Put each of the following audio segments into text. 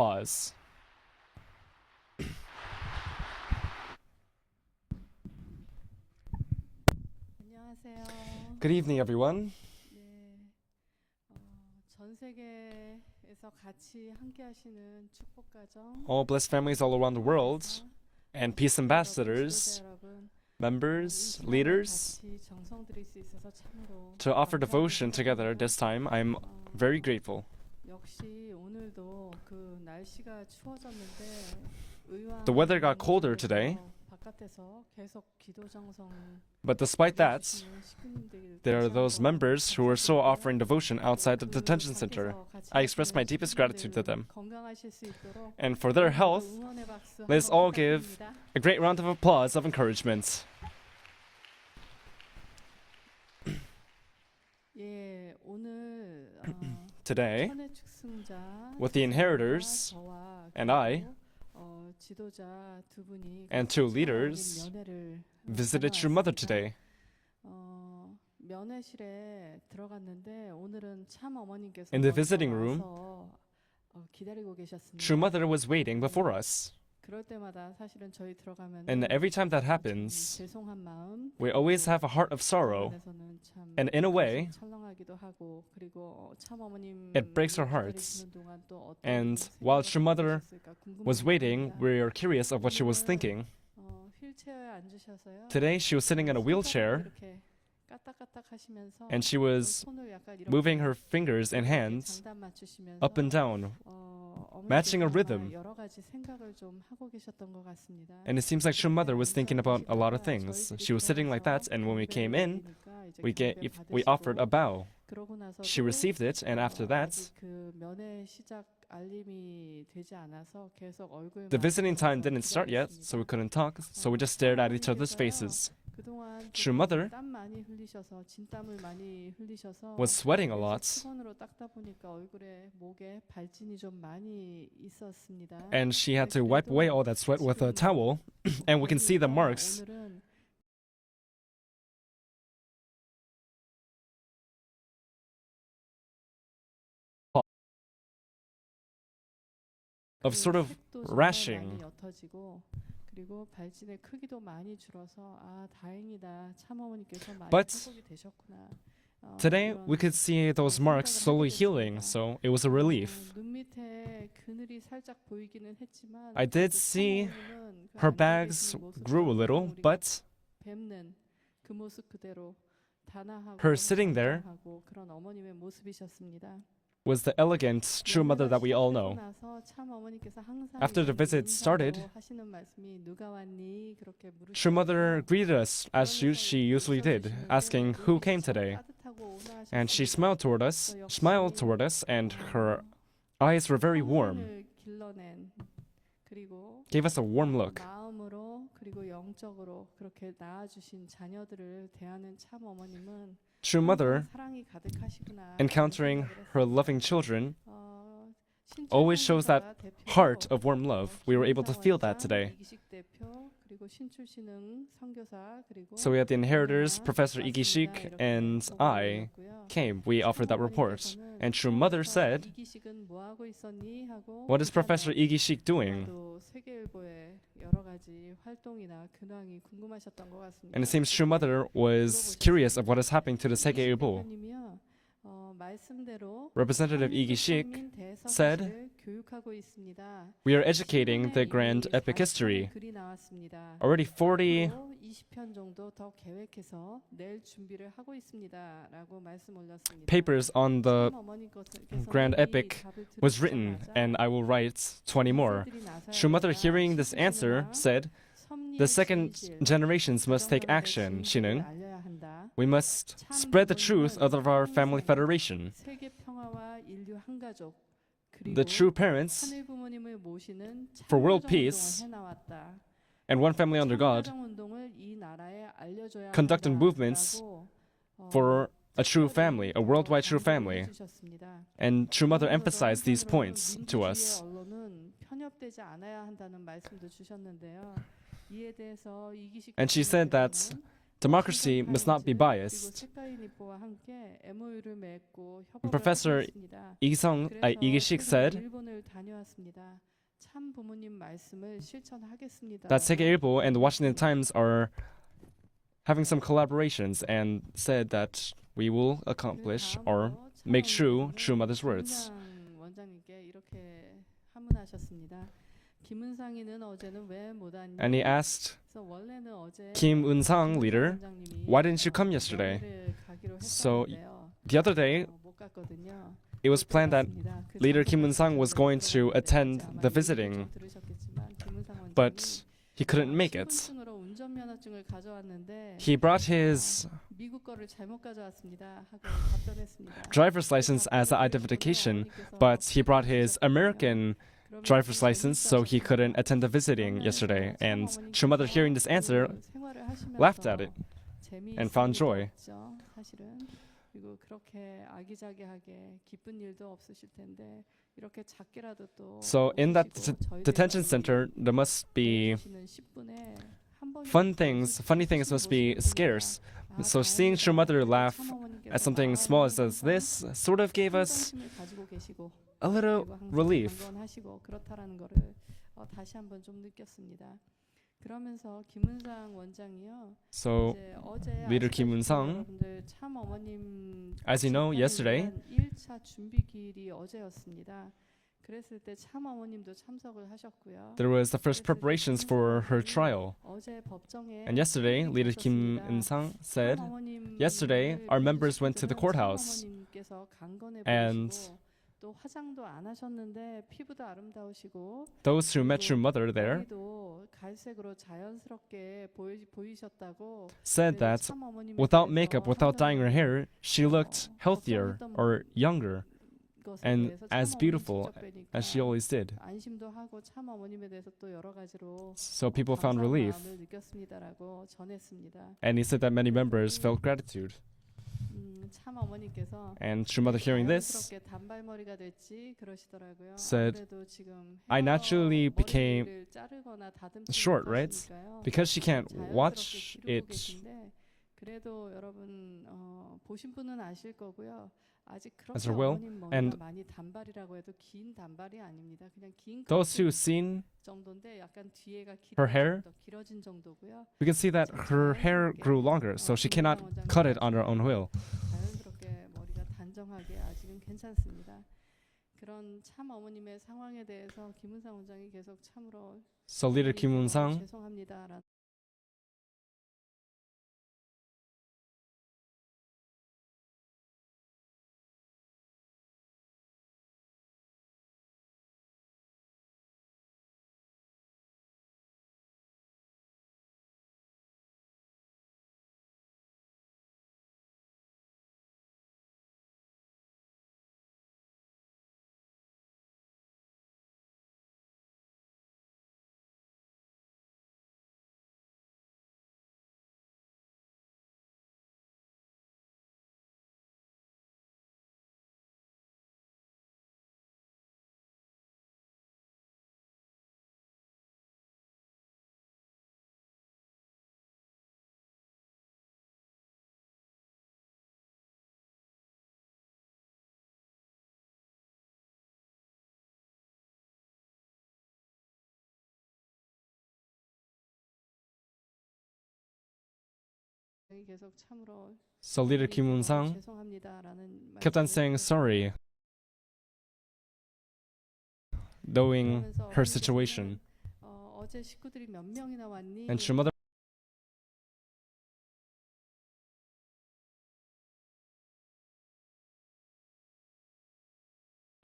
Pause. 안녕하세요. Good evening, everyone. 네, 전 세계에서 같이 함께하시는 축복 가정, All blessed families all around the world, and peace 여러분, ambassadors, 지도자 여러분, members, 이 시간을 leaders, 같이 정성 드릴 수 있어서 참으로 to offer 감사하고 devotion together 생각합니다. this time. I'm very grateful. 역시 오늘도 그 날씨가 추워졌는데 의왕 The weather got colder today, 바깥에서 계속 기도 정성 but despite that, 해주시는 식구님들 there are 다시 those 한번 members who are still 감사드리고요. offering devotion outside the 그 detention center. 밖에서 같이 I express my 하시는 deepest gratitude to 식구님들 them. 건강하실 수 있도록 And for their 오늘도 health, 응원의 박수 let's 한번 all give 부탁드립니다. a great round of applause of encouragement. 예, 오늘 Today, 천의 축승자 with the inheritors 저와 and I, 그리고 지도자 두 분이 and two 참 leaders 어린 면회를 visited True Mother 다녀왔습니다. today. 면회실에 들어갔는데 오늘은 참 어머님께서 In the 먼저 visiting room, 와서 기다리고 계셨습니다. True Mother was waiting before us. 그럴 때마다 사실은 저희 들어가면 And every time that happens, 죄송한 마음, we always have a heart of sorrow. 면에서는 참 And in a way, 철렁하기도 하고 그리고 참 어머님 it breaks our hearts. 기다리시는 동안 또 어떤 And 생각을 while True Mother 하셨을까 was waiting, 궁금합니다. we are curious of what she was thinking. 휠체어에 앉으셔서요. Today, she was sitting in a wheelchair, 이렇게 까딱까딱 하시면서 and she was 손을 약간 이렇게 moving her fingers and hands 장단 맞추시면서 up and down, 어머니께서 matching a 아마 rhythm. 여러 가지 생각을 좀 하고 계셨던 것 같습니다. And it seems like True Mother was thinking about a lot of things. She was sitting like that, and when we came in, we offered a bow. 그러고 나서도 She received it, and after that, 아직 그 면회 시작 알림이 되지 않아서 계속 얼굴만 the visiting time 보면서 didn't start yet, 기다렸습니다. so we couldn't talk, so we just stared at each other's faces. 그동안 True Mother 땀 많이 흘리셔서 진땀을 많이 흘리셔서 was sweating a lot, 수건으로 닦다 보니까 얼굴에 목에 발진이 좀 많이 있었습니다. and she had to wipe away all that sweat with a towel, and we can see the marks 오늘은 of sort of 색도 정말 rashing. 많이 옅어지고 그리고 발진의 크기도 많이 줄어서 아 다행이다 참어머니께서 많이 But 회복이 되셨구나. Today, 이런 we could see those marks slowly healing, so it was a relief. 눈 밑에 그늘이 살짝 보이기는 했지만 I did 그래도 see 참어머니는 그 her 앉아 bags 계신 모습을 grew a little, 우리가 but 뵙는 그 모습 그대로 단아하고 her sitting there 건강하고 그런 어머님의 모습이셨습니다. was the elegant True Mother that we all know. 나서 참 어머니께서 항상 After the visit started, 인사로 하시는 말씀이 누가 왔니 그렇게 True Mother 물으시면서 greeted us as she usually did, asking who came today. And she smiled toward us, and her eyes were very warm, 길러낸 그리고 gave us a warm look. 마음으로 그리고 영적으로 그렇게 낳아주신 자녀들을 대하는 참 어머님은 True Mother, 사랑이 가득하시구나. encountering her loving children, 신철 always shows that 선교사가 대표, heart of warm love. We were able to feel that today. 이기식 대표 그리고 신출신흥 선교사 그리고 So we had the inheritors, Professor Igishik, and I came. We offered that report. And True Mother said, 이기식은 뭐 하고 있었니 하고 "What is Professor Igishik doing?" 또 세계일보의 여러 가지 활동이나 근황이 궁금하셨던 것 같습니다. And it seems True Mother was curious of what is happening to the 세계일보. 대표님이요, 말씀대로 Representative Igishik 국민 said, 대서사를 교육하고 있습니다. "We are educating the grand epic history. 글이 나왔습니다. Already 40 20편 정도 더 계획해서 낼 준비를 하고 있습니다라고 말씀 올렸습니다. papers on the 참 어머니께서는 grand 이 epic 답을 was written, 들으시자마자 and I will write 20 more." 세들이 나서야 True Mother, 된다. hearing this answer, 신실신앙, said, 섭리의 "The second 진실, generations must take 정령의 action, 진실을 신흥. 알려야 한다. We must spread the truth of our family federation. 세계 평화와 인류 한 가족 The true parents 하늘 부모님을 모시는 for world 참가정 peace 운동을 해나왔다. and one family under God 참가정 운동을 이 나라에 알려줘야 conducted 한다라고, movements for a true family, a worldwide true family." 해주셨습니다. And True Mother emphasized these points to 민주주의의 us. 언론은 편협되지 않아야 한다는 말씀도 주셨는데요. 이에 대해서 이기식 And she said that 대통령은 democracy must not be 그리고 biased. 색깔 니뽀와 함께 MOU를 맺고 Professor 협업을 하고 있습니다. Igishik said, 일본을 다녀왔습니다. 참 부모님 말씀을 실천하겠습니다. that 세계일보 and the Washington Times are having some collaborations and said that we will accomplish or make true mother's words. 김은상 원장님께 이렇게 하문하셨습니다. 김은상이는 어제는 왜 못 왔니? And he asked 그래서 원래는 어제 Kim Eun-sang, leader, 원장님이 why didn't you come yesterday? 여행을 가기로 So, 했었는데요. The other day, 못 갔거든요. it was planned that 그렇습니다. 그 leader 전에 Kim Eun-sang was going to 들었는데 attend 아마 the 얘기를 visiting, 좀 들으셨겠지만 김은상 원장님이 but he couldn't make it. 신분증으로 운전면허증을 가져왔는데 He brought his 미국 거를 잘못 가져왔습니다. 하고 답변했습니다. driver's license as an identification, but he brought his American driver's license, so he couldn't attend the visiting yesterday. And True Mother, hearing this answer, laughed at it and found joy. 사실은 그리고 그렇게 아기자기하게 기쁜 일도 없으실 텐데 이렇게 작게라도 또 So in that detention center, there must be funny things must be scarce. So seeing True Mother laugh at something small as this sort of gave us a little relief. 그렇다라는 거를 다시 한번 좀 느꼈습니다. 그러면서 김은상 원장이요. So leader Kim Eun-sang, 여러분들 참 어머님 as you know, yesterday 1차 준비 기일이 어제였습니다. 그랬을 때 참 어머님도 참석을 하셨고요. there was the first preparations for her trial. 어제 법정에 And yesterday, leader Kim Eun-sang said, yesterday our members went to the courthouse and 또 화장도 안 하셨는데 피부도 아름다우시고 those who met True Mother there 머리도 갈색으로 자연스럽게 보이셨다고 said that without makeup, without dyeing her hair, she looked healthier or younger and as beautiful as she always did. 안심도 하고 참 어머님에 대해서 또 여러 가지로 So people found relief. 마음을 느꼈습니다라고 전했습니다. And he said that many members felt gratitude. 참 어머니께서 And True Mother, hearing this, 자연스럽게 단발머리가 됐지 그러시더라고요. said, 아무래도 지금 I naturally became 머리를 자르거나 다듬지 short, right? 못하시니까요. Because she can't 자연스럽게 watch 기르고 it 계신데 그래도 여러분 보신 분은 아실 거고요. 아직 as 그렇게 her will. 어머님 머리가 And 많이 단발이라고 해도 긴 단발이 아닙니다. 그냥 긴 those who seen 정도인데 약간 뒤에가 her hair, 더 길어진 정도고요. we can see that her hair grew longer, so she cannot cut it on her own will. 자연스럽게 머리가 단정하게 아직은 괜찮습니다. 그런 참 어머님의 상황에 대해서 김은상 원장이 계속 참으로 So leader Kim Eun-sang 죄송합니다라는 계속 참으로 So leader Kim Eun-sang 죄송합니다라는 kept on saying sorry, knowing her situation. 어제 식구들이 몇 명이나 왔니? And True Mother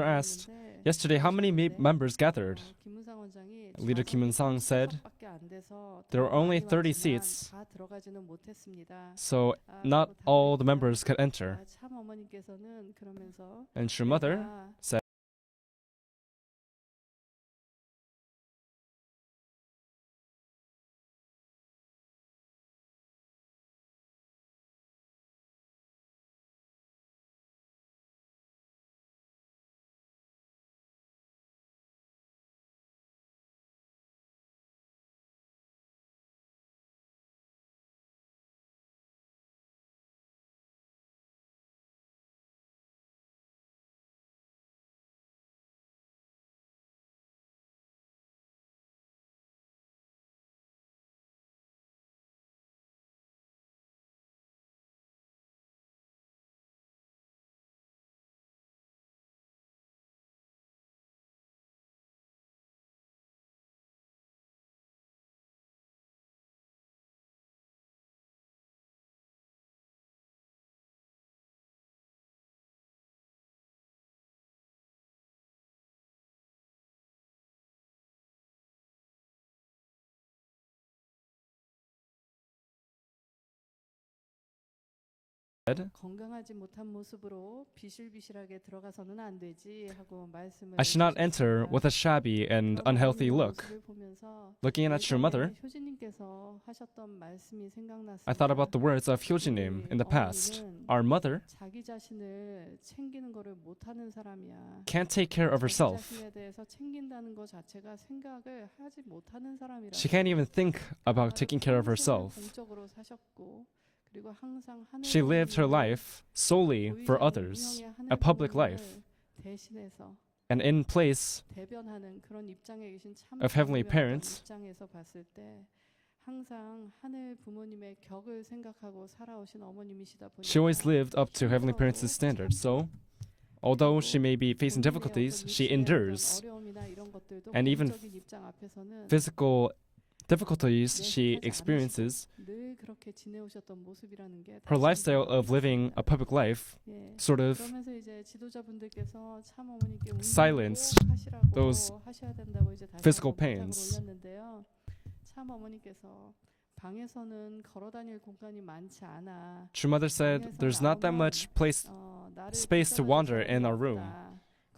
asked, yesterday how many members gathered? 김은상 원장이 Leader Kim Eun-sang said, 밖에 안 돼서 there were only 30 들어가지는 seats, 다 들어가지는 못했습니다. so not all the members could enter. 참 어머니께서는 그러면서 And True Mother 내가 said, 건강하지 못한 모습으로 비실비실하게 들어가서는 안 되지 하고 말씀을 I should not enter 주셨습니다. with a shabby and 그런 unhealthy 어머님의 look. 모습을 보면서 Looking at your mother, 예전에 효진님께서 하셨던 말씀이 생각났습니다. I thought about the words of Hyojinim in the past. Our mother 자기 자신을 챙기는 거를 못하는 사람이야. can't take care of 자기 herself. 자신에 대해서 챙긴다는 것 자체가 생각을 하지 못하는 사람이라고. She can't even think about taking care of herself. 공적으로 사셨고 그리고 항상 하늘 She lived her life solely for 보이지 않는 others, 운명의 하늘 a public 부모님을 life, 대신해서 and in place 대변하는 그런 입장에 계신 참 of heavenly 부모님의 parents. 입장에서 봤을 때 항상 하늘 부모님의 격을 생각하고 살아오신 어머님이시다 보니까 She always lived up to heavenly parents' standards. So, although she may be facing 본인의 difficulties, 어떤 she 육신의 endures. 어떤 어려움이나 이런 것들도 And even 공적인 입장 앞에서는 Physical difficulties she experiences. 늘 그렇게 지내오셨던 모습이라는 게 Her 다시 lifestyle 한번 of living a public life 예. sort of 그러면서 이제 지도자분들께서 참 어머니께 운동 silence 꼭 하시라고 those 하셔야 된다고 이제 다시 physical 한번 부탁을 pains. 올렸는데요. 참 어머니께서 방에서는 걸어다닐 공간이 많지 않아. True Mother said, "There's not that much 나를 space to 붙잡아줄 wander 사람이 in our room. 없다.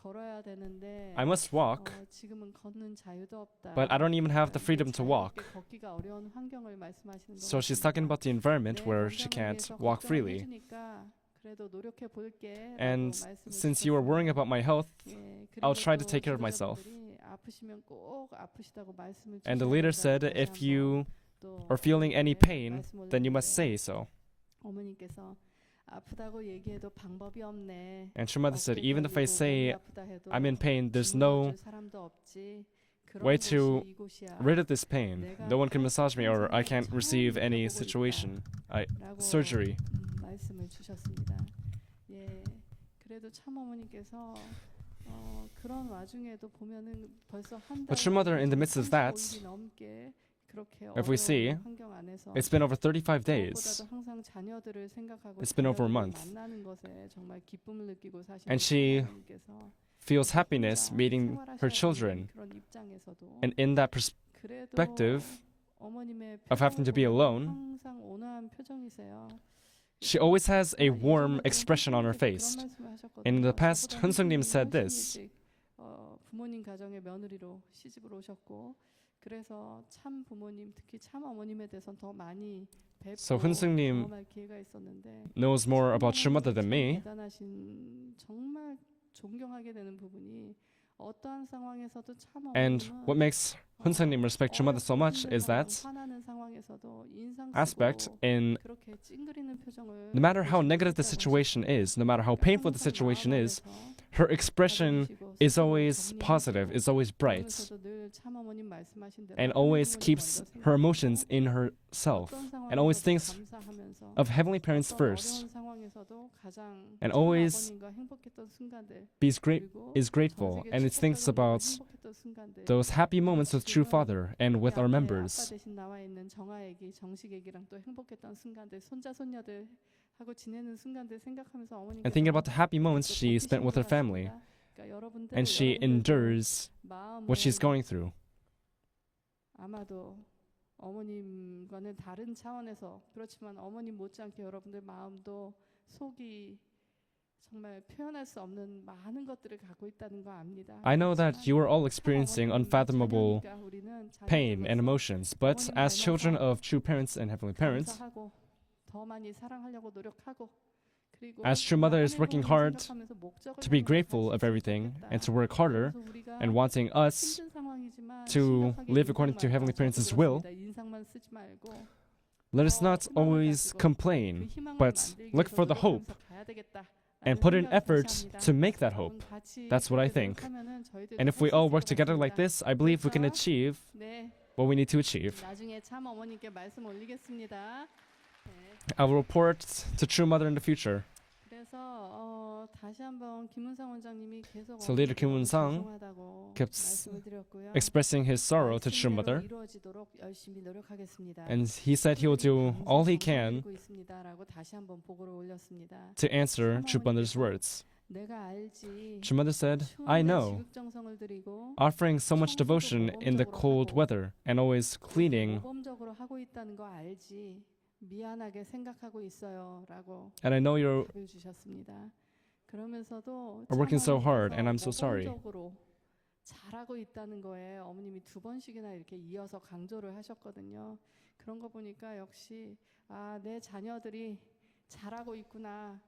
걸어야 되는데 I must walk, 지금은 걷는 자유도 없다. but I don't even have the freedom to walk." 자유롭게 걷기가 어려운 환경을 말씀하시는 So she's 것 talking 같습니다. about the environment 내 where she 건강을 can't 위해서 walk 걱정을 freely. 해주니까 그래도 노력해 볼게. And 라고 말씀을 since you are worrying 주셨습니다. about my health, 예, I'll 그리고 try to 또 take care of myself. 지도자분들이 아프시면 꼭 아프시다고 말씀을 And the 주셔야 leader 된다고 said, 다시 if 한번 you 또 are feeling any 어머니께 pain, 말씀 then you must 올렸는데요. say so. 어머니께서 아프다고 얘기해도 방법이 없네. And True Mother said, 어깨 even if I 떨리고 say 몸이 아프다 해도 I'm in pain, there's 주물러 no 줄 사람도 없지. 그런 way 곳이 to 이곳이야. rid of this pain. 내가 No one can massage me, or I 평생에 can't receive 처음 any 겪어보고 situation, 라고 surgery. 말씀을 주셨습니다. 예, 그래도 참 어머니께서 그런 와중에도 보면은 벌써 한 But True Mother, in the midst of that, 넘게 그렇게 if we see, 어려운 환경 안에서 it's been over 35 days. 무엇보다도 항상 자녀들을 생각하고 It's been over a 자녀들을 month. 만나는 것에 정말 기쁨을 느끼고 사시는 And she 어머니께서 feels happiness 혼자 meeting her 생활하셔야 children. 되는 그런 입장에서도 And in that 그래도 perspective 어머님의 of having to be 표정을 alone, 보면 항상 온화한 표정이세요. she always has a warm 예전에도 expression on her 그런 face. 말씀을 하셨거든요. In the past, 저보다 Hunseung님 훨씬 said this. 일찍, 부모님 가정의 며느리로 시집을 오셨고 그래서 참 부모님 특히 참 어머님에 대해서 더 많이 뵙고 So Hunseung님 경험할 기회가 있었는데 knows more 참 about True Mother than 어머님이 me. 대단하신 정말 존경하게 되는 부분이 어떠한 상황에서도 참 And 어머님은 what makes Hunseung님 respect True Mother so much is that 화나는 상황에서도 인상 aspect 쓰고 in 그렇게 찡그리는 표정을 no matter how 보이지 negative the 못하고 situation is, no matter how 그러니까 painful the 항상 situation 마음 is, 안에서 her expression 다듬으시고 is 스스로 always 정리하시고 positive, is always bright, 그러면서도 늘 참 어머님 말씀하신 대로 and 하늘 always 부모님 keeps 먼저 her 생각하고 emotions in herself, 어떤 and always 상황에서도 thinks 감사하면서 of heavenly parents 어떤 first, 어려운 상황에서도 가장 and 참 always 아버님과 행복했던 순간들 is 그리고 grateful, 전 and 세계 it thinks 축복받은 about 행복했던 순간들 those happy moments with True Father and with our 아빠 members. 대신 나와 있는 정아애기, 정식애기랑 또 행복했던 순간들, 손자 손녀들 하고 지내는 순간들 생각하면서 어머니께서 And thinking about the happy moments 또 she spent with her 버티신 것 family, 같습니다. 그러니까 여러분들, and she 여러분들도 endures what she's 마음은 going through. 아마도 어머님과는 다른 차원에서 그렇지만 어머님 못지않게 여러분들 마음도 속이 정말 표현할 수 없는 많은 것들을 갖고 있다는 거 압니다. I know that you are all experiencing 어머님 unfathomable 자녀니까 우리는 pain and 자녀들로서 emotions, but 어머님 as children 닮아서 of true parents and heavenly parents, 감사하고 더 많이 사랑하려고 노력하고 그리고 as true mother is 하늘 working 부모님 hard 생각하면서 목적을 to be 향해서 grateful 갈 of 수 everything 있었겠다. and to work harder 그래서 우리가 and wanting us 힘든 상황이지만 to 심각하게 live according to 인상만 heavenly 봐. parents' 저도 will, 그렇습니다. 인상만 쓰지 말고 let us not 희망을 always 가지고 complain, 그 희망을 but 만들기 look 위해서 for the hope 노력하면서 가야 되겠다. and 라는 put in 생각을 effort 다시 합니다. to make that 여러분 hope. 같이 That's what I 그렇게 think. 노력하면은 저희들도 And if we 할수 all 있을 work 것 together like 같습니다. this, I believe we can 그래서 achieve 네, what we need to achieve. 나중에 참 어머니께 말씀 올리겠습니다. 네. I will report to True Mother in the future. 그래서 다시 한번 김은상 원장님이 계속 So Leader Kim Un-sang 죄송하다고 kept 말씀을 드렸고요. expressing his sorrow to True 말씀대로 Mother, 이루어지도록 열심히 노력하겠습니다. and he said he will do all he can 감사드리고 있습니다라고 다시 한번 보고를 올렸습니다. to answer True Mother's words. 내가 알지. True Mother said, I know, 지극정성을 드리고 offering so much devotion in the cold weather and always cleaning 모범적으로 하고 있다는 거 알지. 미안하게 생각하고 있어요라고 And I know you're 답을 주셨습니다. 그러면서도 are working so hard, and I'm 어머니께서 so sorry. 모범적으로 잘하고 있다는 거에 어머님이 두 번씩이나 이렇게 이어서 강조를 하셨거든요. 그런 거 보니까 역시 내 자녀들이 잘하고 있구나.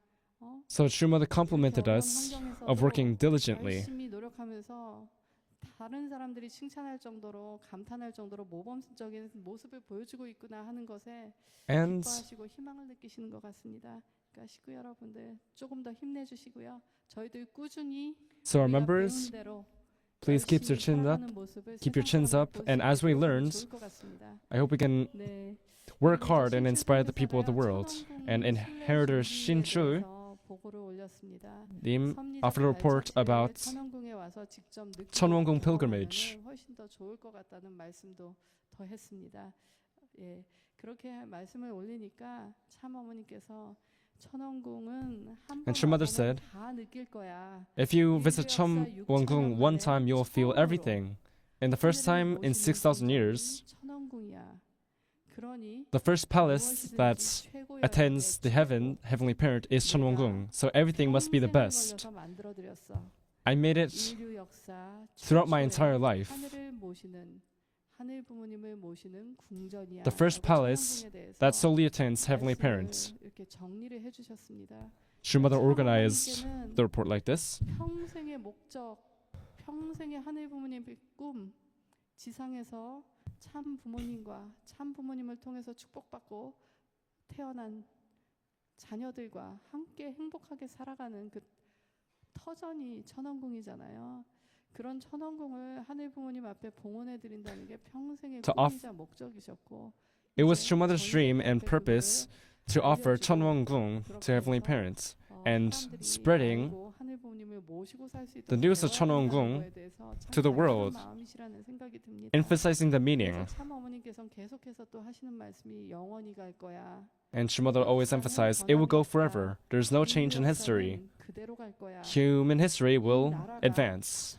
So true mother 이렇게 complimented 어려운 us of 환경에서도 working diligently. 열심히 노력하면서 다른 사람들이 칭찬할 정도로 감탄할 정도로 모범적인 모습을 보여주고 있구나 하는 것에 And 기뻐하시고 희망을 느끼시는 것 같습니다. 그러니까 식구 여러분들 조금 더 힘내주시고요. 저희들 꾸준히 so our 우리가 members, 배운 대로 please keep your 열심히 chin up, 살아가는 모습을 keep your 세상 chins up, 사람들 and as we 보여주면 learned, 좋을 것 같습니다. I hope we can 네. work 그리고 hard and 이제 inspire the people of the 신춘 world. 선교사가 And inheritor 천원궁 Shinchul 순례에 대해서 보고를 올렸습니다. Nim 섭리적 offered a report 발자취를 about 천원궁에 와서 직접 느끼고 천원궁 경험하면은 pilgrimage. 훨씬 더 좋을 것 같다는 말씀도 더 했습니다. 예, 그렇게 말씀을 올리니까 참 어머니께서 천원궁은 한 And True Mother 번 said, 다 느낄 거야. if you visit Cheonshim one time, you'll feel everything. And the first time in 6,000 years, 천원궁이야. 그러니 the first palace that attends the heavenly parent is Cheonwon-gung. So everything must be the best. I made it throughout my entire life. The first palace that solely attends heavenly parents. True Mother organized the report like this. 평생의 목적, 평생의 하늘 부모님의 꿈, 지상에서 참 부모님과 참 부모님을 통해서 축복받고 태어난 자녀들과 함께 행복하게 살아가는 그 터전이 천원궁이잖아요. 그런 천원궁을 하늘 부모님 앞에 봉헌해 드린다는 게 평생의 꿈이자 목적이셨고, it was True Mother's dream and purpose to offer Cheonwon-gung to heavenly parents, and spreading the news of Cheonwon-gung to the world, emphasizing the meaning. And True Mother always emphasized, it will go forever. There's no change in history. Human history will advance.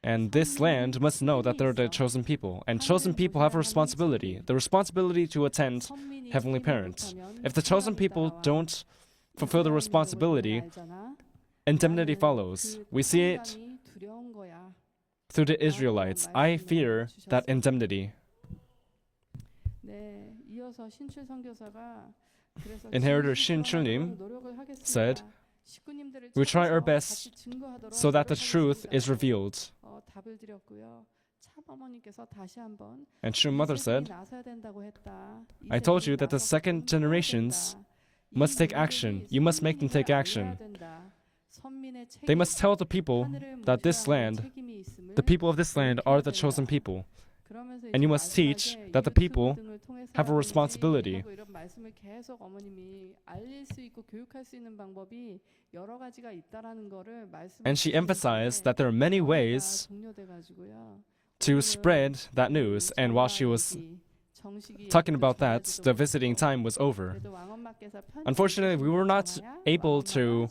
And this land must know that they're the chosen people. And chosen people have a responsibility, the responsibility to attend Heavenly Parent. If the chosen people don't fulfill the responsibility, indemnity follows. We see it through the Israelites. I fear that indemnity. Inheritor Shinchunim said, we try our best so that the truth is revealed. And True Mother said, I told you that the second generations must take action. You must make them take action. They must tell the people that this land, the people of this land are the chosen people. And you must teach that the people have a responsibility. And she emphasized that there are many ways to spread that news. And while she was talking about that, the visiting time was over. Unfortunately, we were not able to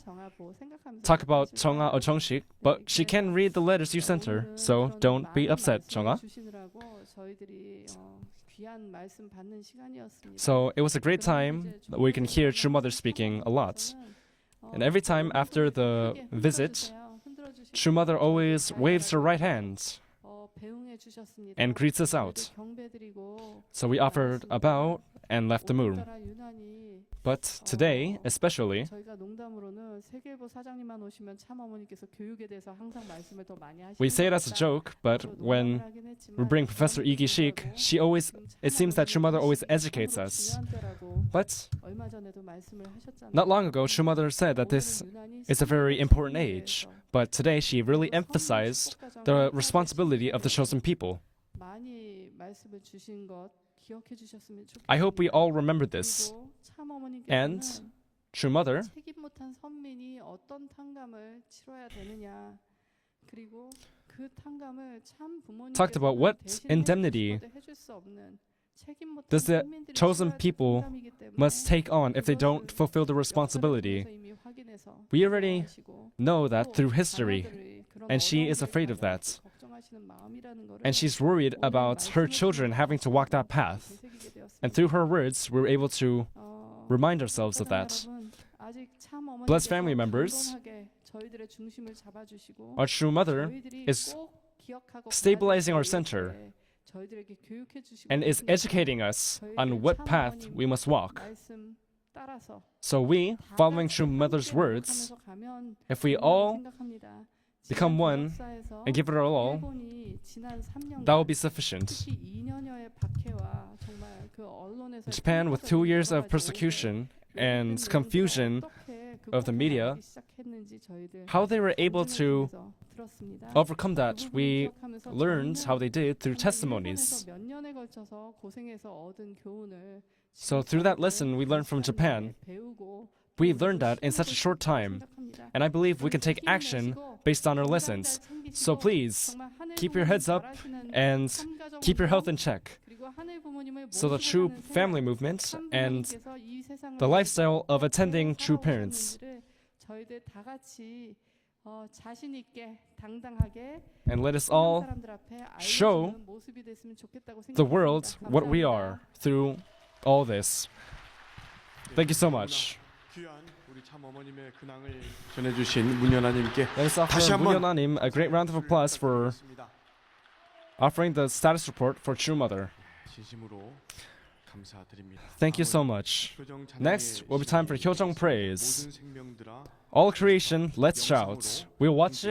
talk about Cheonga or Cheonshik, but she can read the letters you sent her, so don't be upset, Cheonga. So it was a great time that we can hear True Mother speaking a lot. And every time after the visit, True Mother always waves her right hand and greets us out. So we offered a bow and left the room. But today, especially, we say it as a joke, but when we bring Professor Lee Gi-shik, it seems that True Mother always educates us. But not long ago, True Mother said that this is a very important age. But today, she really emphasized the responsibility of the chosen people. I hope we all remember this. And True Mother talked about what indemnity does the chosen people must take on if they don't fulfill the responsibility. We already know that through history, and she is afraid of that. And she's worried about her children having to walk that path. And through her words, we were able to remind ourselves of that. Blessed family members, our true mother is stabilizing our center and is educating us on what path we must walk. So we, following true mother's words, if we all become one and give it our all, that will be sufficient. Japan, with 2 years of persecution and confusion of the media, how they were able to overcome that, we learned how they did through testimonies. So through that lesson we learned from Japan, we learned that in such a short time, and I believe we can take action based on our lessons. So please, keep your heads up and keep your health in check. So the true family movement and the lifestyle of attending true parents. And let us all show the world what we are through all this. Thank you so much. Let us offer 문연아님 a great round of applause for offering the status report for True Mother. Thank you so much. Next will be time for Hyojong Praise. All creation, let's shout. We'll watch it.